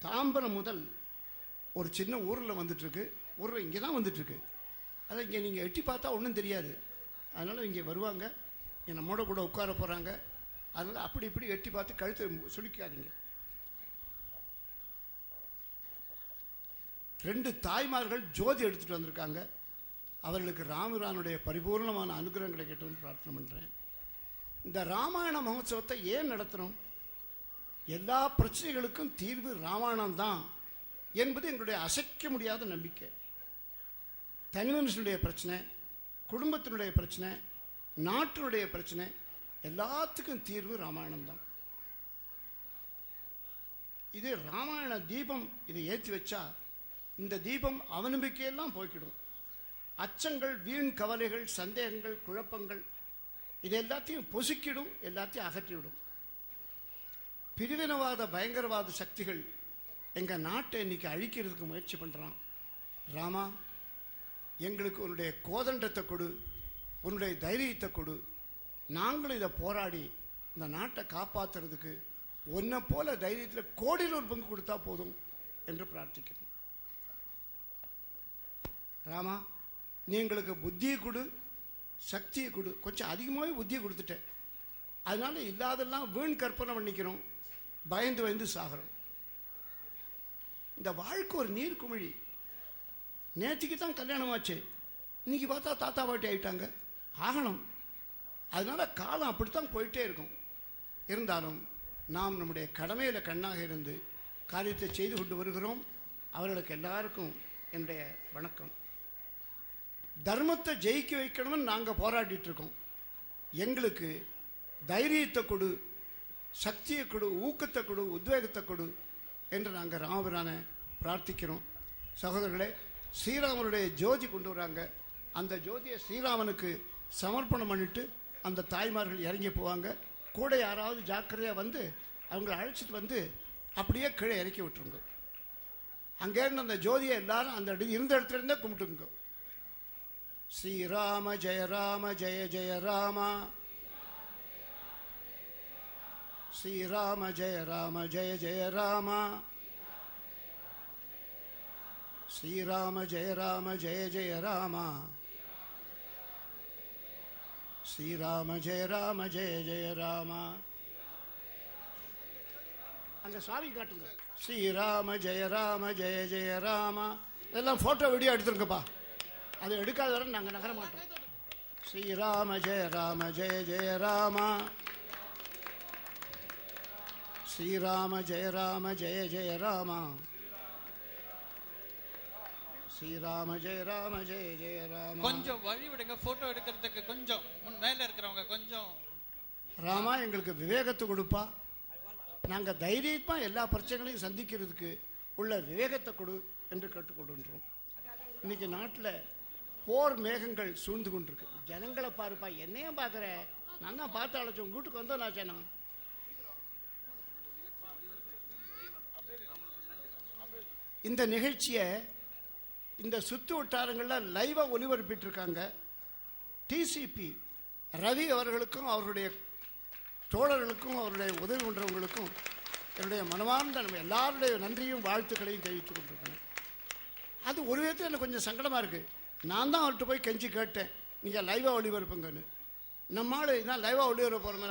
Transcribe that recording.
தாம்பரம் முதல் ஒரு சின்ன ஊரில் வந்துட்டுருக்கு. ஊரில் இங்கே தான் வந்துட்டுருக்கு. அதை இங்கே நீங்கள் எட்டி பார்த்தா ஒன்றும் தெரியாது. அதனால் இங்கே வருவாங்க, இங்கே நம்மோட கூட உட்கார போகிறாங்க. அதனால் அப்படி இப்படி எட்டி பார்த்து கழுத்தை சுளிக்காதீங்க. 2 தாய்மார்கள் ஜோதி எடுத்துகிட்டு வந்திருக்காங்க. அவர்களுக்கு ராமபிரானுடைய பரிபூர்ணமான அனுகிரகம் கிடைக்கட்டும்னு பிரார்த்தனை பண்ணுறேன். இந்த ராமாயண மகோத்சவத்தை ஏன் நடத்துகிறோம்? எல்லா பிரச்சனைகளுக்கும் தீர்வு ராமாயணம் தான் என்பது எங்களுடைய அசைக்க முடியாத நம்பிக்கை. தனி மனுஷனுடைய பிரச்சனை, குடும்பத்தினுடைய பிரச்சனை, நாட்டினுடைய பிரச்சனை, எல்லாத்துக்கும் தீர்வு ராமாயணம் தான். இது ராமாயண தீபம். இதை ஏற்றி வச்சா இந்த தீபம் அவநம்பிக்கையெல்லாம் போய்க்கிடும். அச்சங்கள், வீண் கவலைகள், சந்தேகங்கள், குழப்பங்கள் இது எல்லாத்தையும் பொசுக்கிடும், எல்லாத்தையும் அகற்றிவிடும். பிரிவினவாத பயங்கரவாத சக்திகள் எங்கள் நாட்டை இன்னைக்கு அழிக்கிறதுக்கு முயற்சி பண்ணுறான். ராமா, எங்களுக்கு உன்னுடைய கோதண்டத்தை கொடு, உன்னுடைய தைரியத்தை கொடு. நாங்களும் இதை போராடி இந்த நாட்டை காப்பாற்றுறதுக்கு ஒன்றை போல தைரியத்தில் கோடியில் ஒரு பங்கு கொடுத்தா போதும் என்று பிரார்த்திக்கிறோம். ராமா, நீ எங்களுக்கு புத்தியை கொடு, சக்தியை கொடு. கொஞ்சம் அதிகமாகவே புத்தியை கொடுத்துட்டேன். அதனால இல்லாதெல்லாம் வீண் கற்பனை பண்ணிக்கிறோம், பயந்து சாகிறோம். இந்த வாழ்க்கை ஒரு நீர்க்குமிழி. நேற்றுக்கு தான் கல்யாணம் ஆச்சு, இன்னைக்கு பார்த்தா தாத்தா பாட்டி ஆகிட்டாங்க. ஆகணும். அதனால காலம் அப்படித்தான் போயிட்டே இருக்கும். இருந்தாலும் நாம் நம்முடைய கடமையில் கண்ணாக இருந்து காரியத்தை செய்து கொண்டு வருகிறோம். அவர்களுக்கு எல்லாருக்கும் என்னுடைய வணக்கம். தர்மத்தை ஜெயிக்க வைக்கணும்னு நாங்கள் போராடிட்டு இருக்கோம். எங்களுக்கு தைரியத்தை கொடு, சக்தியை கொடு, ஊக்கத்தை கொடு, உத்வேகத்தை கொடு என்று நாங்கள் ராமபிரானை பிரார்த்திக்கிறோம். சகோதரர்களே, ஸ்ரீராமனுடைய ஜோதி கொண்டு வராங்க. அந்த ஜோதியை ஸ்ரீராமனுக்கு சமர்ப்பணம் பண்ணிட்டு அந்த தாய்மார்கள் இறங்கி போவாங்க. கூட யாராவது ஜாக்கிரதையாக வந்து அவங்கள அழைச்சிட்டு வந்து அப்படியே கீழே இறக்கி விட்டுருங்க. அங்கேருந்து அந்த ஜோதியை எல்லாரும் அந்த இருந்த இடத்துல இருந்தே கும்பிட்டுங்க. ஸ்ரீராம ஜெய ராம ஜெய ஜெய ராமா, ஸ்ரீராம ஜெய ராம ஜெய ஜெய ராமா, ஸ்ரீராம ஜெய ராம ஜெய ஜெய ராமா, ஸ்ரீராம ஜெய ராம ஜெய ஜெய ராமா. அந்த சாமி காட்டுங்க. ஸ்ரீராம ஜெய ராம ஜெய ஜெய ராமா. இதெல்லாம் போட்டோ வீடியோ எடுத்துருங்கப்பா. அதை எடுக்காத வரை நாங்கள் நகர மாட்டோம். ஸ்ரீராம ஜெய ராம ஜெய ஜெய ராமா, ஸ்ரீராம ஜெய ராம ஜெய ஜெய ராமா, ஸ்ரீராம ஜெய ராம ஜெய ஜெய ராமா. கொஞ்சம் வழி விடுங்க, போட்டோ எடுக்கிறதுக்கு கொஞ்சம் மேல இருக்கிறவங்க கொஞ்சம். ராமா, எங்களுக்கு விவேகத்தை கொடுப்பா. நாங்கள் தைரியமா எல்லா பிரச்சனைகளையும் சந்திக்கிறதுக்கு உள்ள விவேகத்தை கொடு என்று கேட்டுக்கொண்டுன்றோம். இன்னைக்கு நாட்டில் போர் மேகங்கள் சூழ்ந்து கொண்டிருக்கு. ஜனங்களை பாருப்பா. என்னையும் பார்க்குற, நான் தான் பார்த்து அழைச்சோம். வீட்டுக்கு வந்தோம் நான் சேனம். இந்த நிகழ்ச்சியை இந்த சுற்று வட்டாரங்களில் லைவாக ஒளிபரப்பிட்டு இருக்காங்க. டிசிபி ரவி அவர்களுக்கும் அவருடைய தோழர்களுக்கும் அவருடைய உதவி பண்ணுறவங்களுக்கும் என்னுடைய மனமார்ந்த நம்ம எல்லாருடைய நன்றியும் வாழ்த்துக்களையும் தெரிவித்துக் கொண்டிருக்கிறேன். அது ஒரு விதத்தில் எனக்கு கொஞ்சம் சங்கடமாக இருக்குது. நான் தான் அவர்கிட்ட போய் கெஞ்சி கேட்டேன், நீங்கள் லைவாக ஒளிபரப்புங்கன்னு. நம்மளால் இதான் லைவாக ஒளிபரப்ப போகிறோம்.